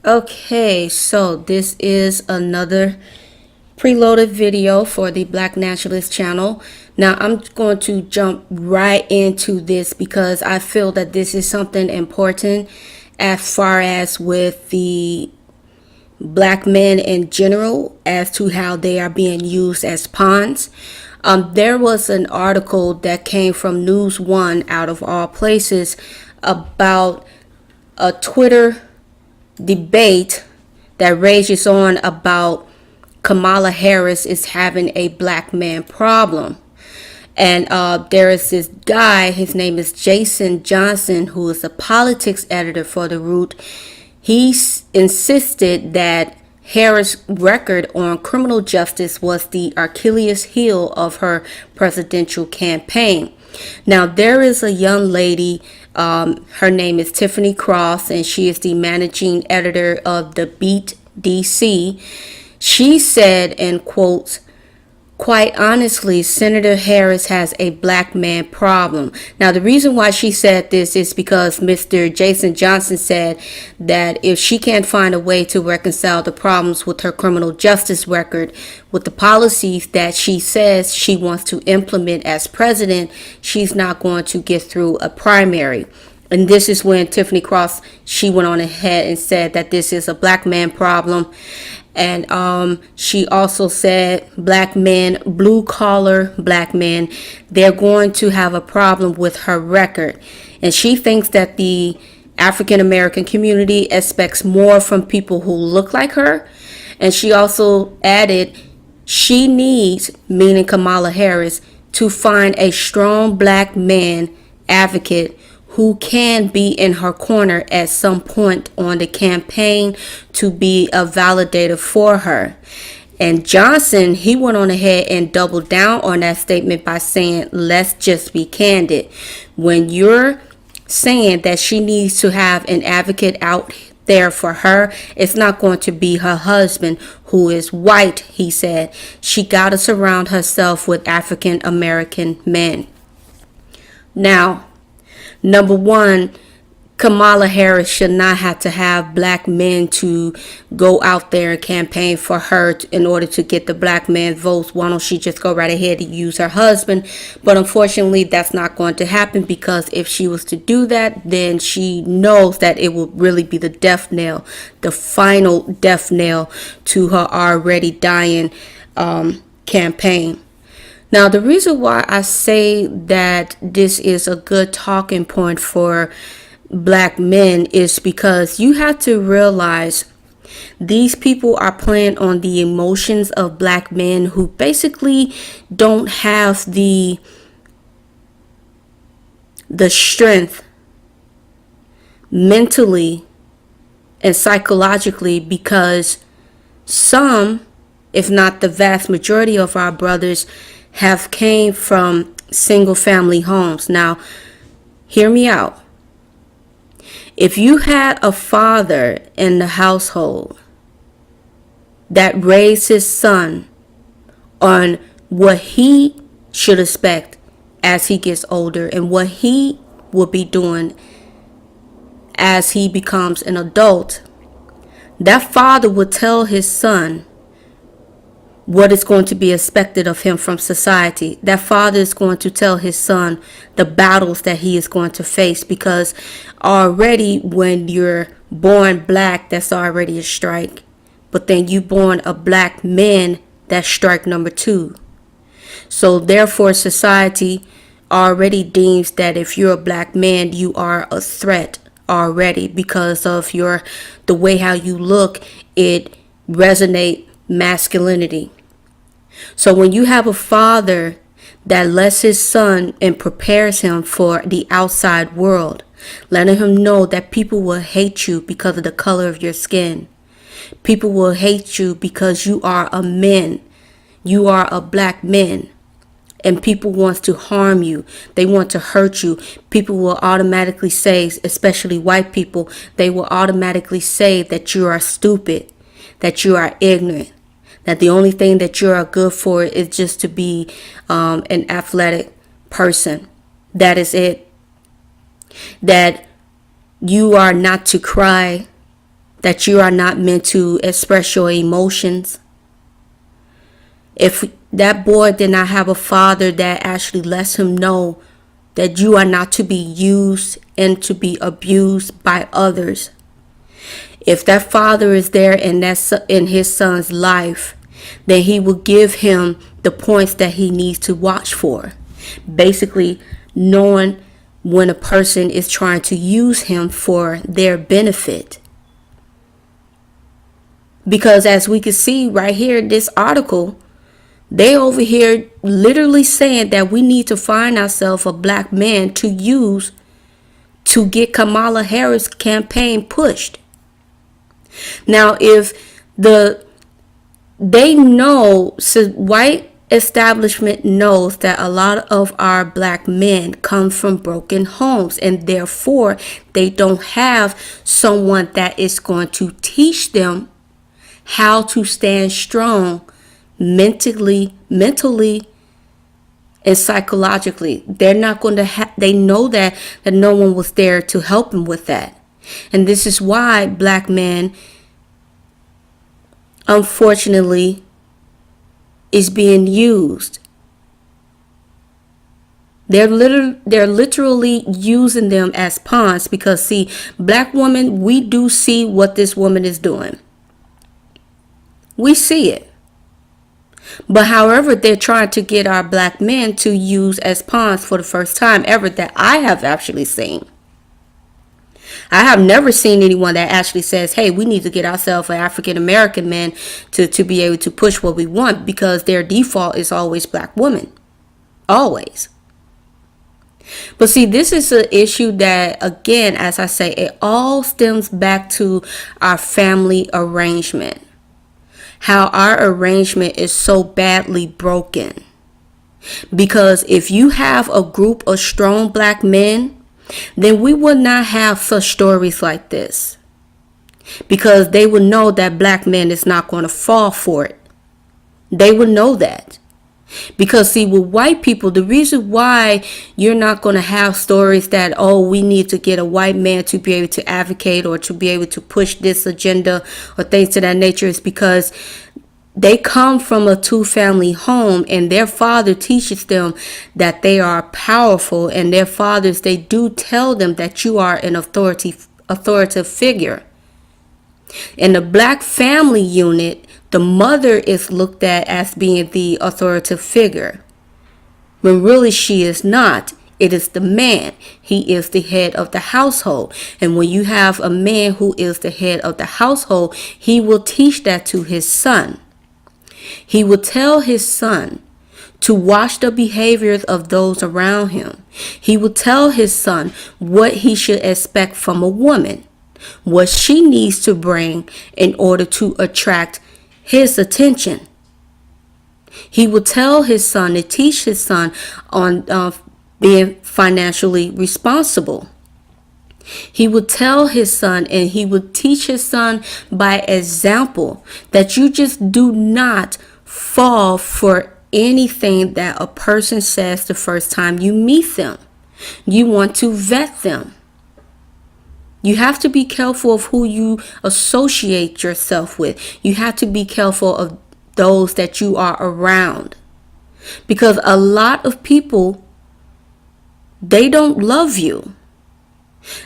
Okay, so this is another preloaded video for the Black Nationalist channel. Now I'm going to jump right into this because I feel that this is something important as far as with the black men in general as to how they are being used as pawns. There was an article that came from News One out of all places about a Twitter debate that rages on about Kamala Harris is having a black man problem. And there is this guy, his name is Jason Johnson, who is a politics editor for The Root. He insisted that Harris' record on criminal justice was the Achilles heel of her presidential campaign. Now, there is a young lady, her name is Tiffany Cross, and she is the managing editor of the Beat DC. She said, in quotes, "Quite honestly, Senator Harris has a black man problem." Now, the reason why she said this is because Mr. Jason Johnson said that if she can't find a way to reconcile the problems with her criminal justice record with the policies that she says she wants to implement as president, she's not going to get through a primary. And this is when Tiffany Cross, she went on ahead and said that this is a black man problem. And she also said black men, blue collar black men, they're going to have a problem with her record. And she thinks that the African American community expects more from people who look like her. And she also added she needs, meaning Kamala Harris, to find a strong black man advocate who can be in her corner at some point on the campaign to be a validator for her. And Johnson, he went on ahead and doubled down on that statement by saying, let's just be candid. When you're saying that she needs to have an advocate out there for her, it's not going to be her husband who is white, he said. She got to surround herself with African American men. Now, number one, Kamala Harris should not have to have black men to go out there and campaign for her in order to get the black man votes. Why don't she just go right ahead and use her husband? But unfortunately, that's not going to happen, because if she was to do that, then she knows that it will really be the death knell, the final death knell to her already dying campaign. Now, the reason why I say that this is a good talking point for black men is because you have to realize these people are playing on the emotions of black men who basically don't have the strength mentally and psychologically, because some, if not the vast majority of our brothers, have came from single family homes. Now, hear me out. If you had a father in the household that raised his son on what he should expect as he gets older and what he will be doing as he becomes an adult, that father would tell his son what is going to be expected of him from society. That father is going to tell his son the battles that he is going to face, because already when you're born black, that's already a strike. But then you born a black man, that's strike number 2. So therefore, society already deems that if you're a black man, you are a threat already, because of the way how you look. It resonate masculinity. So when you have a father that lets his son and prepares him for the outside world, letting him know that people will hate you because of the color of your skin. People will hate you because you are a man. You are a black man. And people want to harm you. They want to hurt you. People will automatically say, especially white people, they will automatically say that you are stupid, that you are ignorant, that the only thing that you are good for is just to be an athletic person. That is it. That you are not to cry that you are not meant to express your emotions. If that boy did not have a father that actually lets him know that you are not to be used and to be abused by others. If that father is there in his son's life, then he will give him the points that he needs to watch for. Basically, knowing when a person is trying to use him for their benefit. Because as we can see right here in this article, they over here literally saying that we need to find ourselves a black man to use to get Kamala Harris campaign pushed. Now, if they know, so white establishment knows that a lot of our black men come from broken homes, and therefore they don't have someone that is going to teach them how to stand strong mentally and psychologically. They're not going to they know that no one was there to help them with that. And this is why black men, unfortunately, is being used. They're literally using them as pawns, because see, black women, we do see what this woman is doing. We see it. But however, they're trying to get our black men to use as pawns for the first time ever that I have actually seen. I have never seen anyone that actually says, hey, we need to get ourselves an African American man to be able to push what we want, because their default is always black women. Always. But see, this is an issue that, again, as I say, it all stems back to our family arrangement. How our arrangement is so badly broken. Because if you have a group of strong black men, then we would not have such stories like this. Because they would know that black men is not going to fall for it. They would know that. Because see, with white people, the reason why you're not going to have stories that, oh, we need to get a white man to be able to advocate or to be able to push this agenda or things to that nature is because they come from a two-family home, and their father teaches them that they are powerful, and their fathers, they do tell them that you are an authoritative figure. In the black family unit, the mother is looked at as being the authoritative figure, when really she is not. It is the man. He is the head of the household. And when you have a man who is the head of the household, he will teach that to his son. He will tell his son to watch the behaviors of those around him. He will tell his son what he should expect from a woman, what she needs to bring in order to attract his attention. He will tell his son to teach his son on being financially responsible. He would tell his son, and he would teach his son by example, that you just do not fall for anything that a person says the first time you meet them. You want to vet them. You have to be careful of who you associate yourself with. You have to be careful of those that you are around. Because a lot of people, they don't love you.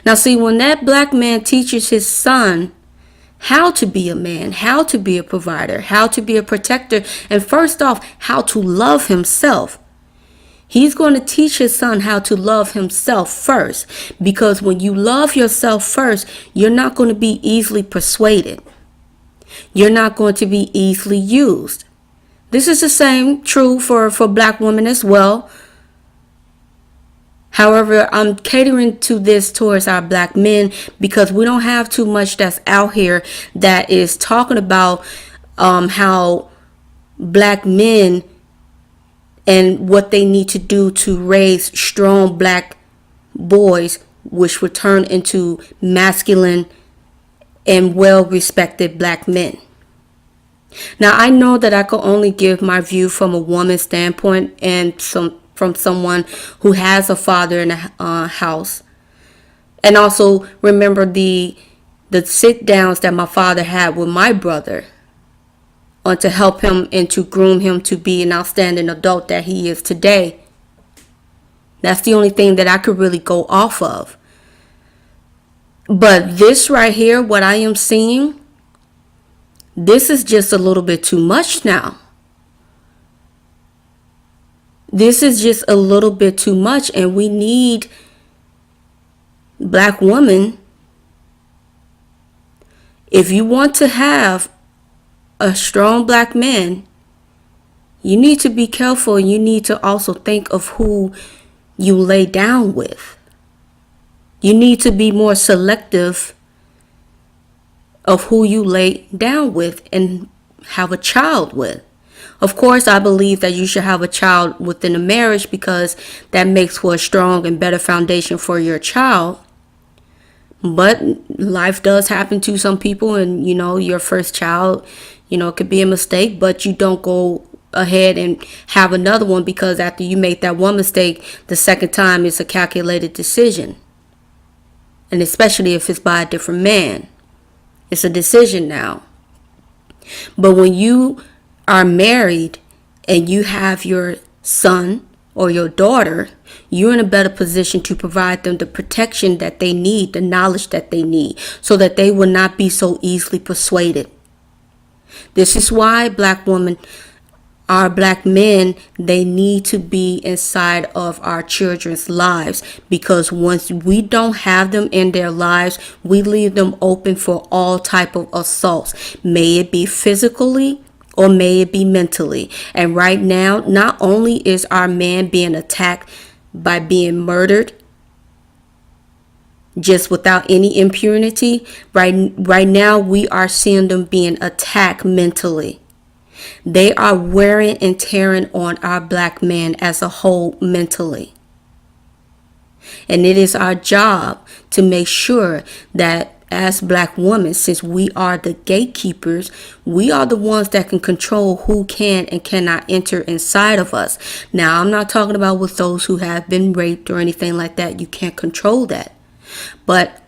Now see, when that black man teaches his son how to be a man, how to be a provider, how to be a protector, and first off, how to love himself, he's going to teach his son how to love himself first. Because when you love yourself first, you're not going to be easily persuaded. You're not going to be easily used. This is the same true for black women as well. However, I'm catering to this towards our black men because we don't have too much that's out here that is talking about how black men and what they need to do to raise strong black boys, which would turn into masculine and well-respected black men. Now, I know that I can only give my view from a woman's standpoint and from someone who has a father in a house. And also remember the the sit downs that my father had with my brother on to help him and to groom him to be an outstanding adult that he is today. That's the only thing that I could really go off of. But this right here, what I am seeing, this is just a little bit too much now. This is just a little bit too much, and we need black women. If you want to have a strong black man, you need to be careful. You need to also think of who you lay down with. You need to be more selective of who you lay down with and have a child with. Of course, I believe that you should have a child within a marriage because that makes for a strong and better foundation for your child. But life does happen to some people, and your first child, it could be a mistake, but you don't go ahead and have another one because after you make that one mistake, the second time it's a calculated decision. And especially if it's by a different man, it's a decision now. But when you are married and you have your son or your daughter, you're in a better position to provide them the protection that they need, the knowledge that they need, so that they will not be so easily persuaded. This is why black women, our black men, they need to be inside of our children's lives, because once we don't have them in their lives, we leave them open for all type of assaults, may it be physically or may it be mentally. And right now, not only is our man being attacked by being murdered just without any impunity, right now we are seeing them being attacked mentally. They are wearing and tearing on our black man as a whole mentally. And it is our job to make sure that as black women, since we are the gatekeepers, we are the ones that can control who can and cannot enter inside of us. Now, I'm not talking about with those who have been raped or anything like that. You can't control that. But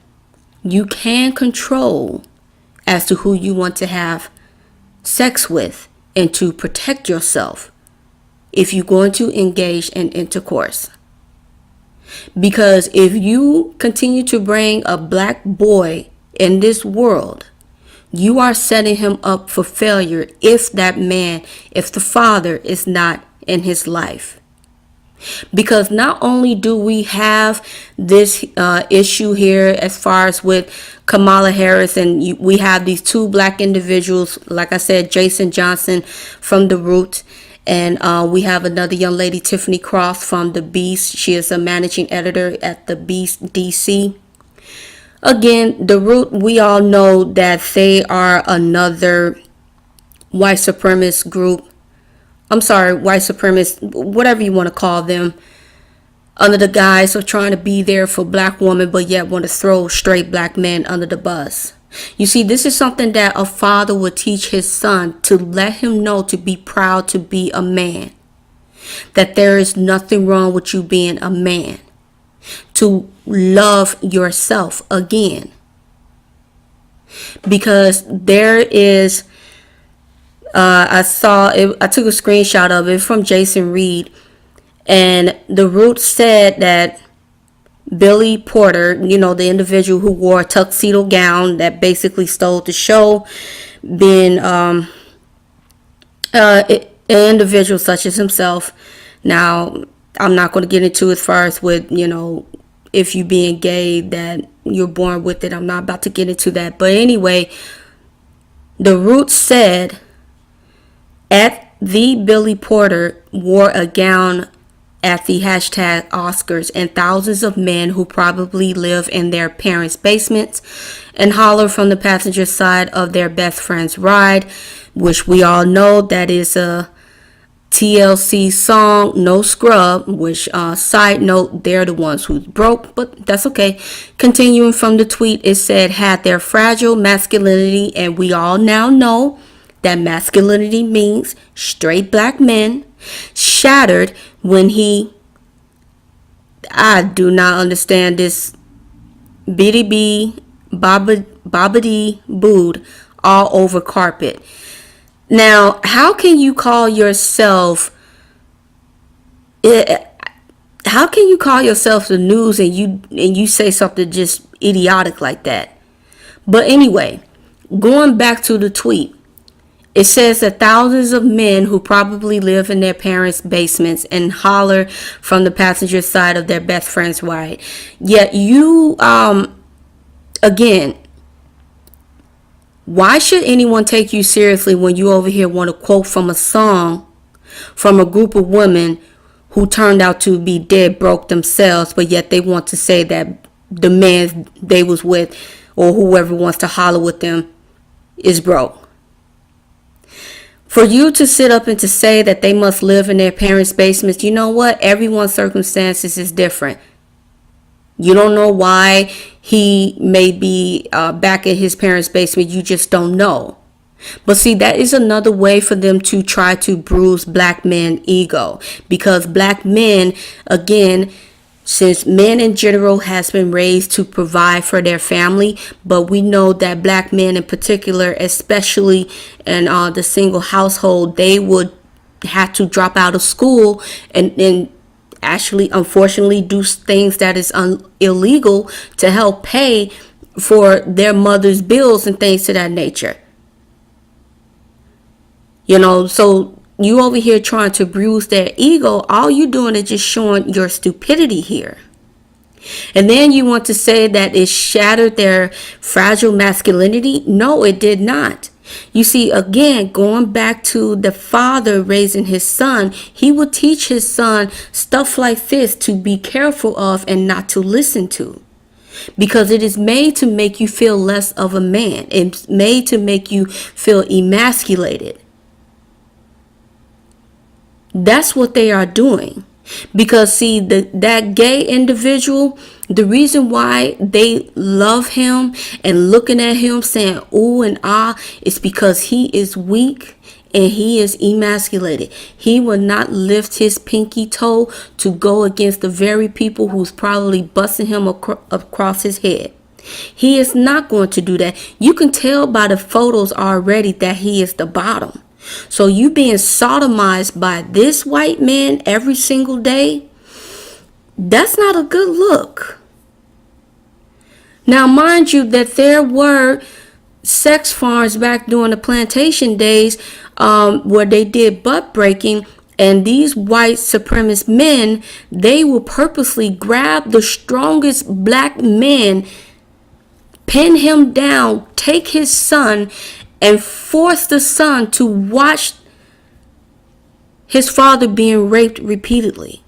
you can control as to who you want to have sex with and to protect yourself if you're going to engage in intercourse. Because if you continue to bring a black boy in this world, you are setting him up for failure if the father is not in his life. Because not only do we have this issue here as far as with Kamala Harris, and we have these two black individuals, like I said, Jason Johnson from The Root, and we have another young lady, Tiffany Cross from The Beast. She is a managing editor at The Beast DC. Again, The Root, we all know that they are another white supremacist group. I'm sorry, white supremacists, whatever you want to call them, under the guise of trying to be there for black women, but yet want to throw straight black men under the bus. You see, this is something that a father would teach his son, to let him know to be proud to be a man. That there is nothing wrong with you being a man. To love yourself again. Because there is... I took a screenshot of it from Jason Reed, and The Root said that Billy Porter, the individual who wore a tuxedo gown that basically stole the show, being an individual such as himself. Now, I'm not going to get into as far as with, if you being gay, that you're born with it. I'm not about to get into that. But anyway, The Root said, at the Billy Porter wore a gown at the hashtag Oscars, and thousands of men who probably live in their parents' basements and holler from the passenger side of their best friend's ride, which we all know that is a TLC song, No Scrub, which side note, they're the ones who's broke, but that's okay. Continuing from the tweet, it said, had their fragile masculinity, and we all now know that masculinity means straight black men, shattered when I do not understand this BDB bobbity booed all over carpet. Now, how can you call yourself how can you call yourself the news and you say something just idiotic like that? But anyway, going back to the tweet, it says that thousands of men who probably live in their parents' basements and holler from the passenger side of their best friend's ride. Yet you, again, why should anyone take you seriously when you over here want to quote from a song from a group of women who turned out to be dead broke themselves, but yet they want to say that the man they was with or whoever wants to holler with them is broke? For you to sit up and to say that they must live in their parents' basements, you know what? Everyone's circumstances is different. You don't know why he may be back in his parents' basement. You just don't know. But see, that is another way for them to try to bruise black men's ego. Because black men, again, since men in general has been raised to provide for their family, but we know that black men in particular, especially in the single household, they would have to drop out of school and actually, unfortunately, do things that is illegal to help pay for their mother's bills and things to that nature. You know, so you over here trying to bruise their ego, all you doing is just showing your stupidity here. And then you want to say that it shattered their fragile masculinity? No, it did not. You see, again, going back to the father raising his son, he would teach his son stuff like this to be careful of and not to listen to. Because it is made to make you feel less of a man. It's made to make you feel emasculated. That's what they are doing. Because see, that gay individual, the reason why they love him and looking at him saying ooh and ah is because he is weak and he is emasculated. He will not lift his pinky toe to go against the very people who's probably busting him across his head. He is not going to do that. You can tell by the photos already that he is the bottom. So you being sodomized by this white man every single day, that's not a good look. Now, mind you that there were sex farms back during the plantation days where they did butt breaking, and these white supremacist men, they will purposely grab the strongest black man, pin him down, take his son, and force the son to watch his father being raped repeatedly.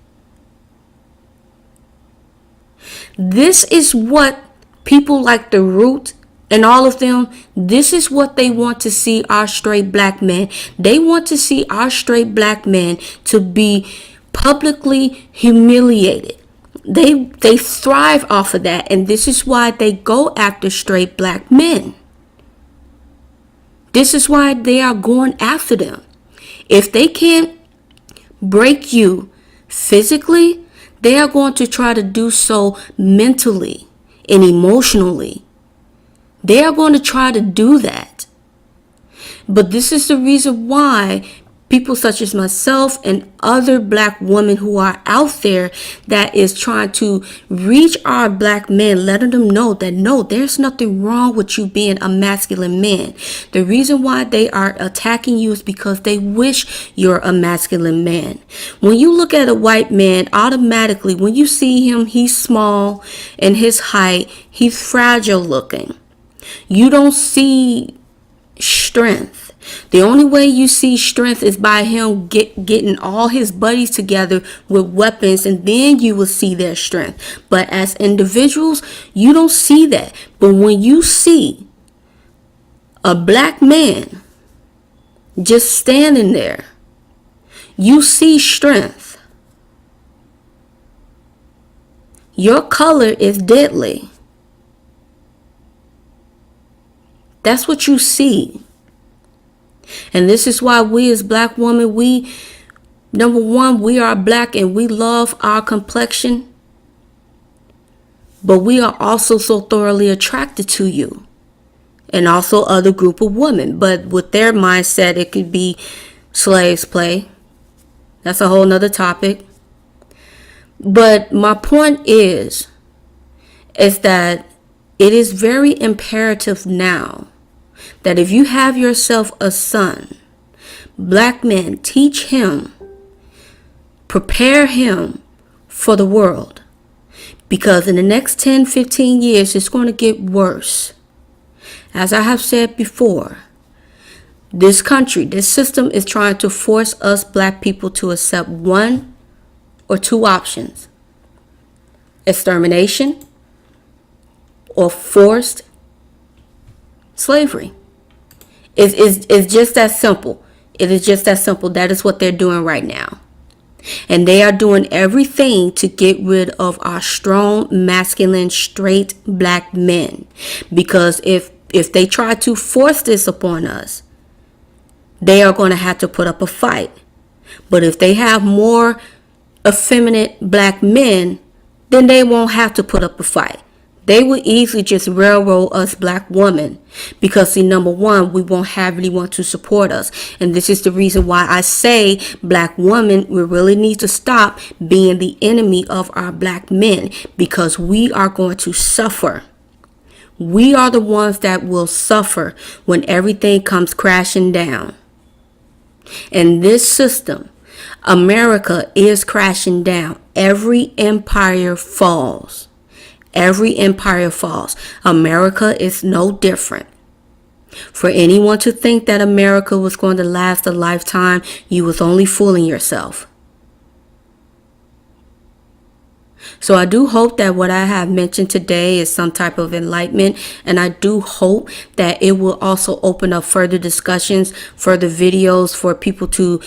This is what people like The Root and all of them, this is what they want to see our straight black men. They want to see our straight black men to be publicly humiliated. They thrive off of that, and this is why they go after straight black men. This is why they are going after them. If they can't break you physically, they are going to try to do so mentally and emotionally. They are going to try to do that. But this is the reason why people such as myself and other black women who are out there that is trying to reach our black men, letting them know that no, there's nothing wrong with you being a masculine man. The reason why they are attacking you is because they wish you're a masculine man. When you look at a white man, automatically when you see him, he's small and his height, he's fragile looking. You don't see strength. The only way you see strength is by him getting all his buddies together with weapons, and then you will see their strength. But as individuals, you don't see that. But when you see a black man just standing there, you see strength. Your color is deadly. That's what you see. And this is why we as black women, number one, we are black and we love our complexion. But we are also so thoroughly attracted to you. and also other group of women. But with their mindset, it could be slaves play. That's a whole nother topic. But my point is that it is very imperative now that if you have yourself a son, black men, teach him, prepare him for the world. Because in the next 10, 15 years, it's going to get worse. As I have said before, this country, this system is trying to force us black people to accept one or two options: extermination or forced slavery. It's just that simple. It is just that simple. That is what they're doing right now. And they are doing everything to get rid of our strong, masculine, straight black men. Because if they try to force this upon us, they are going to have to put up a fight. But if they have more effeminate black men, then they won't have to put up a fight. They would easily just railroad us black women because, see, number one, we won't have anyone to support us. And this is the reason why I say black women, we really need to stop being the enemy of our black men, because we are going to suffer. We are the ones that will suffer when everything comes crashing down. And this system, America, is crashing down. Every empire falls. Every empire falls. America is no different. For anyone to think that America was going to last a lifetime, you was only fooling yourself. So I do hope that what I have mentioned today is some type of enlightenment, and I do hope that it will also open up further discussions, further videos for people to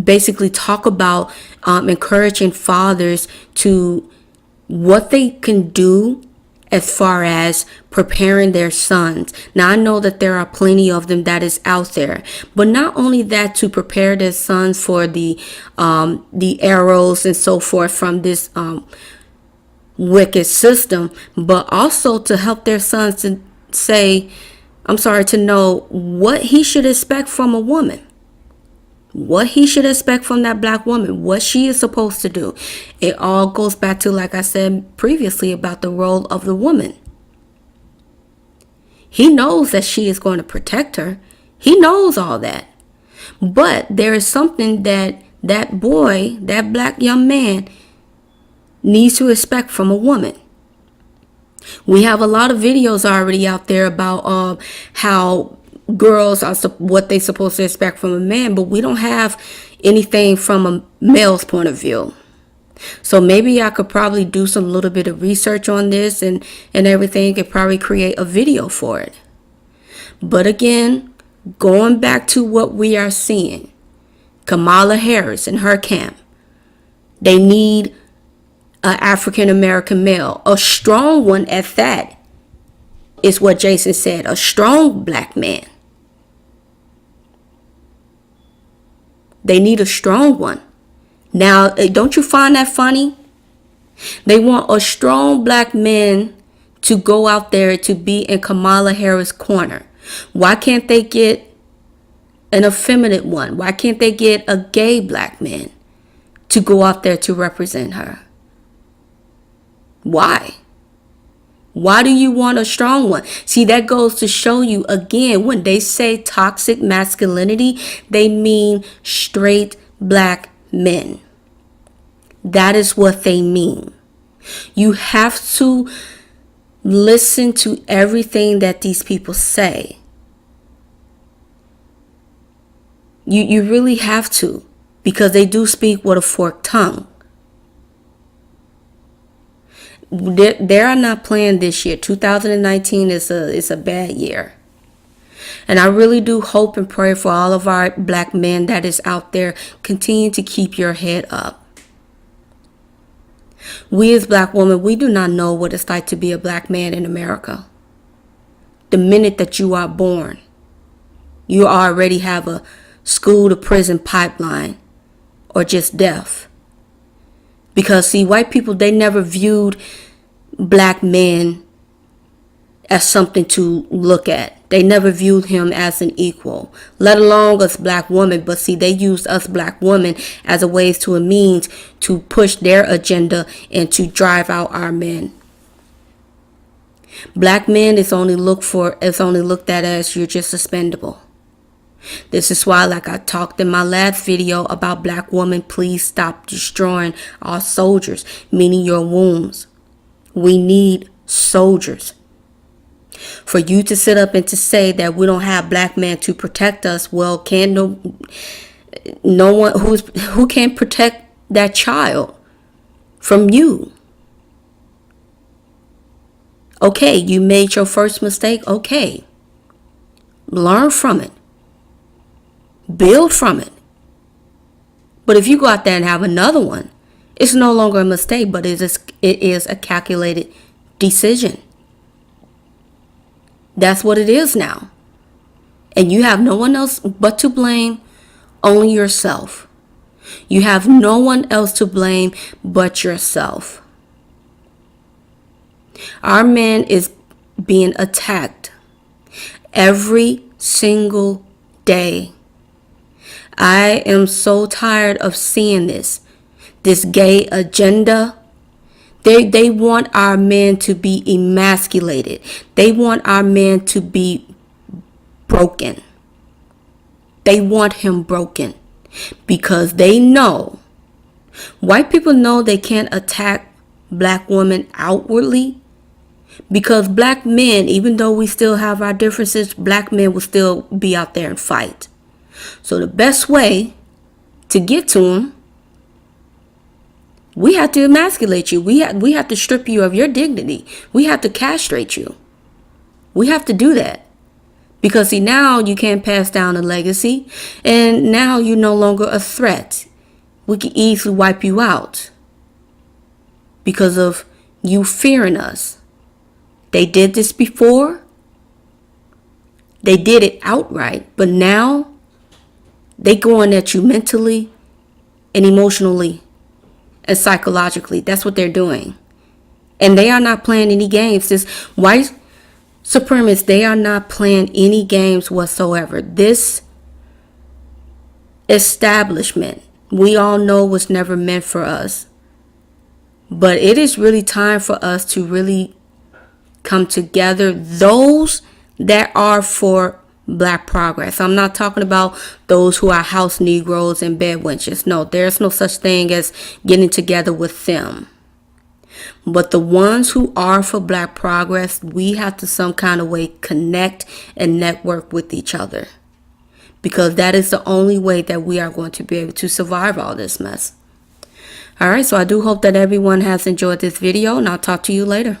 basically talk about encouraging fathers to what they can do as far as preparing their sons. Now, I know that there are plenty of them that is out there, but not only that, to prepare their sons for the arrows and so forth from this wicked system, but also to help their sons to know what he should expect from a woman. What he should expect from that black woman, what she is supposed to do. It all goes back to, like I said previously, about the role of the woman. He knows that she is going to protect her. He knows all that. But there is something that boy, that black young man, needs to expect from a woman. We have a lot of videos already out there about how girls are what they supposed to expect from a man, but we don't have anything from a male's point of view. So maybe I could probably do some little bit of research on this and everything, could probably create a video for it. But again, going back to what we are seeing, Kamala Harris and her camp, they need an African American male, a strong one at that, is what Jason said, a strong black man. They need a strong one. Now, don't you find that funny? They want a strong black man to go out there to be in Kamala Harris' corner. Why can't they get an effeminate one? Why can't they get a gay black man to go out there to represent her? Why? Why do you want a strong one? See, that goes to show you, again, when they say toxic masculinity, they mean straight black men. That is what they mean. You have to listen to everything that these people say. You really have to, because they do speak with a forked tongue. They are not playing this year. 2019 is a bad year. And I really do hope and pray for all of our black men that is out there. Continue to keep your head up. We as black women, we do not know what it's like to be a black man in America. The minute that you are born, you already have a school to prison pipeline or just death. Because, see, white people, they never viewed black men as something to look at. They never viewed him as an equal, let alone us black women. But see, they used us black women as a ways to a means to push their agenda and to drive out our men. Black men is only looked at as you're just expendable. This is why, like I talked in my last video about black women, please stop destroying our soldiers, meaning your wombs. We need soldiers. For you to sit up and to say that we don't have black men to protect us, well, can no one who can protect that child from you? Okay, you made your first mistake. Okay, learn from it. Build from it. But if you go out there and have another one, it's no longer a mistake, but it is a calculated decision. That's what it is now. And you have no one else but to blame, only yourself. You have no one else to blame but yourself. Our man is being attacked every single day. I am so tired of seeing this gay agenda. They want our men to be emasculated. They want our men to be broken. They want him broken because they know, white people know they can't attack black women outwardly, because black men, even though we still have our differences, black men will still be out there and fight. So the best way to get to them, we have to emasculate you. We have to strip you of your dignity. We have to castrate you. We have to do that. Because see, now you can't pass down a legacy, and now you're no longer a threat. We can easily wipe you out because of you fearing us. They did this before. They did it outright, but now they going at you mentally and emotionally and psychologically. That's what they're doing. And they are not playing any games. This white supremacists, they are not playing any games whatsoever. This establishment, we all know, was never meant for us. But it is really time for us to really come together. Those that are for black progress. I'm not talking about those who are house Negroes and bed wenches. No, there's no such thing as getting together with them. But the ones who are for black progress, we have to some kind of way connect and network with each other. Because that is the only way that we are going to be able to survive all this mess. Alright, so I do hope that everyone has enjoyed this video, and I'll talk to you later.